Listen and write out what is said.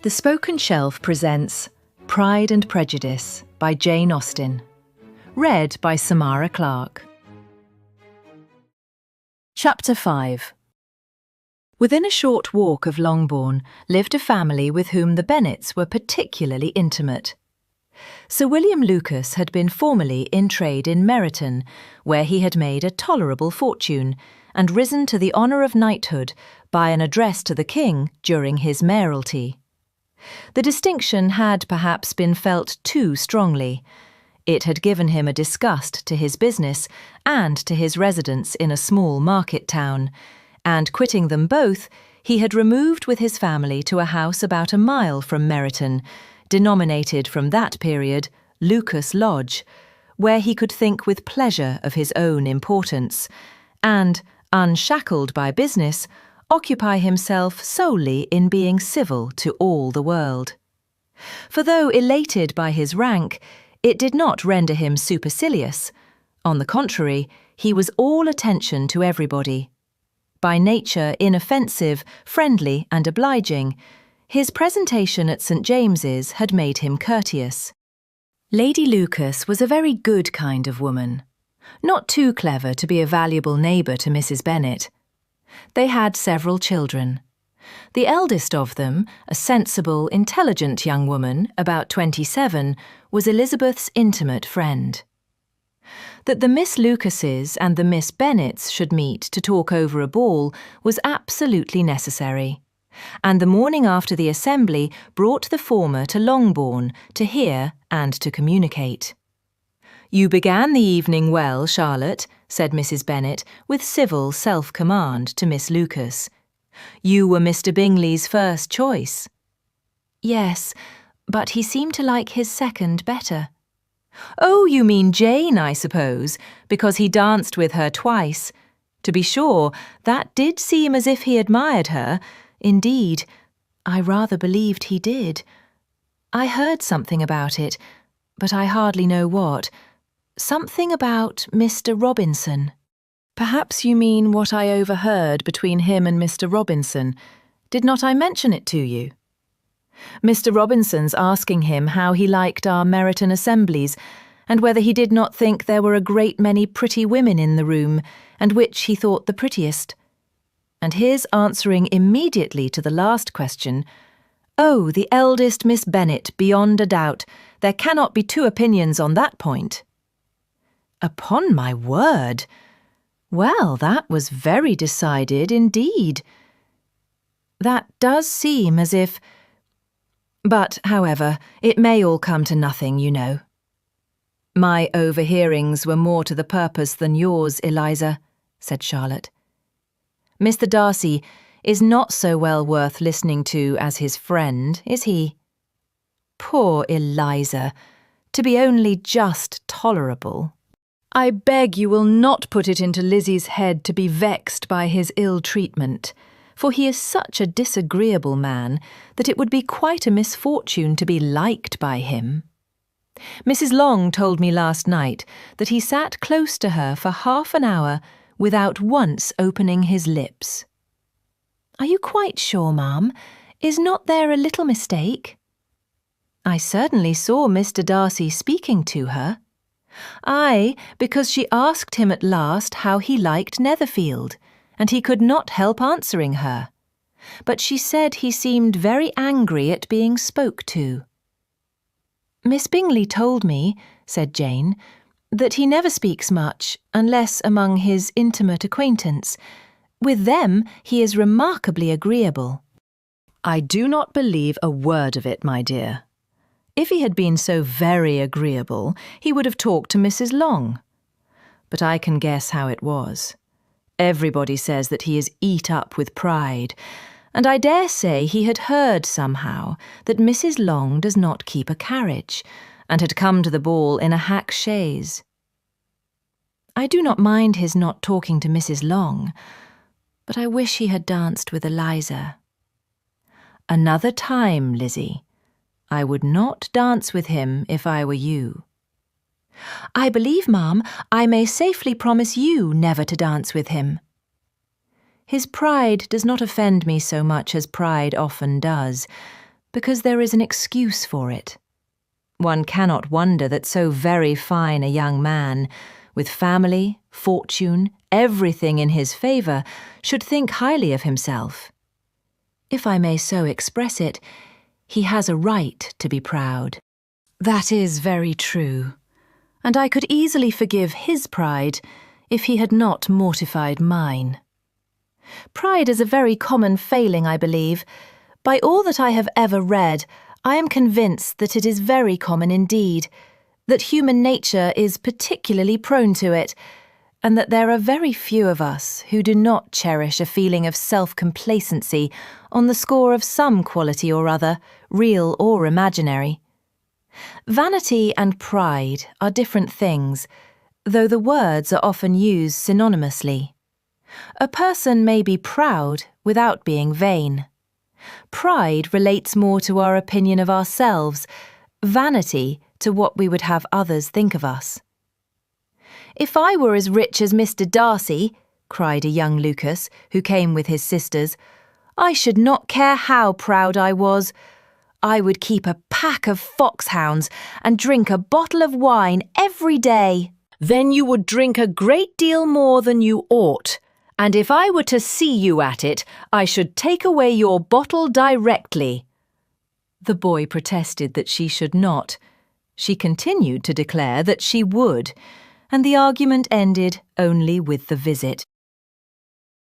The Spoken Shelf presents Pride and Prejudice by Jane Austen. Read by Samara Clark. Chapter 5. Within a short walk of Longbourn lived a family with whom the Bennets were particularly intimate. Sir William Lucas had been formerly in trade in Meryton, where he had made a tolerable fortune, and risen to the honour of knighthood by an address to the king during his mayoralty. The distinction had perhaps been felt too strongly. It had given him a disgust to his business and to his residence in a small market town, and quitting them both, he had removed with his family to a house about a mile from Meryton, denominated from that period Lucas Lodge, where he could think with pleasure of his own importance, and, unshackled by business, occupy himself solely in being civil to all the world. For though elated by his rank, it did not render him supercilious. On the contrary, he was all attention to everybody. By nature inoffensive, friendly and obliging, his presentation at St. James's had made him courteous. Lady Lucas was a very good kind of woman, not too clever to be a valuable neighbour to Mrs. Bennet. They had several children. The eldest of them, a sensible, intelligent young woman, about 27, was Elizabeth's intimate friend. That the Miss Lucases and the Miss Bennets should meet to talk over a ball was absolutely necessary, and the morning after the assembly brought the former to Longbourn to hear and to communicate. "You began the evening well, Charlotte," said Mrs. Bennet, with civil self-command to Miss Lucas. "You were Mr. Bingley's first choice." "Yes, but he seemed to like his second better." "Oh, you mean Jane, I suppose, because he danced with her twice. To be sure, that did seem as if he admired her. Indeed, I rather believed he did. I heard something about it, but I hardly know what. Something about Mr. Robinson." "Perhaps you mean what I overheard between him and Mr. Robinson. Did not I mention it to you? Mr. Robinson's asking him how he liked our Meryton assemblies, and whether he did not think there were a great many pretty women in the room, and which he thought the prettiest. And his answering immediately to the last question, 'Oh, the eldest Miss Bennet, beyond a doubt. There cannot be two opinions on that point.'" "Upon my word! Well, that was very decided indeed. That does seem as if... But, however, it may all come to nothing, you know." "My overhearings were more to the purpose than yours, Eliza," said Charlotte. "Mr. Darcy is not so well worth listening to as his friend, is he?" "Poor Eliza, to be only just tolerable." "I beg you will not put it into Lizzie's head to be vexed by his ill treatment, for he is such a disagreeable man that it would be quite a misfortune to be liked by him. Mrs. Long told me last night that he sat close to her for half an hour without once opening his lips." "Are you quite sure, ma'am? Is not there a little mistake?" "I certainly saw Mr. Darcy speaking to her. Aye, because she asked him at last how he liked Netherfield, and he could not help answering her. But she said he seemed very angry at being spoke to." "Miss Bingley told me," said Jane, "that he never speaks much, unless among his intimate acquaintance. With them he is remarkably agreeable." "I do not believe a word of it, my dear. If he had been so very agreeable, he would have talked to Mrs. Long. But I can guess how it was. Everybody says that he is eat up with pride, and I dare say he had heard somehow that Mrs. Long does not keep a carriage, and had come to the ball in a hack chaise. I do not mind his not talking to Mrs. Long, but I wish he had danced with Eliza." "Another time, Lizzie. I would not dance with him if I were you." "I believe, ma'am, I may safely promise you never to dance with him." "His pride does not offend me so much as pride often does, because there is an excuse for it. One cannot wonder that so very fine a young man, with family, fortune, everything in his favour, should think highly of himself. If I may so express it, he has a right to be proud. That is very true, and I could easily forgive his pride if he had not mortified mine. Pride is a very common failing, I believe. By all that I have ever read, I am convinced that it is very common indeed, that human nature is particularly prone to it, and that there are very few of us who do not cherish a feeling of self-complacency on the score of some quality or other, real or imaginary. Vanity and pride are different things, though the words are often used synonymously. A person may be proud without being vain. Pride relates more to our opinion of ourselves, vanity to what we would have others think of us. "If I were as rich as Mr. Darcy," cried a young Lucas, who came with his sisters, "I should not care how proud I was. I would keep a pack of foxhounds and drink a bottle of wine every day." "Then you would drink a great deal more than you ought, and if I were to see you at it, I should take away your bottle directly." The boy protested that she should not. She continued to declare that she would, and the argument ended only with the visit.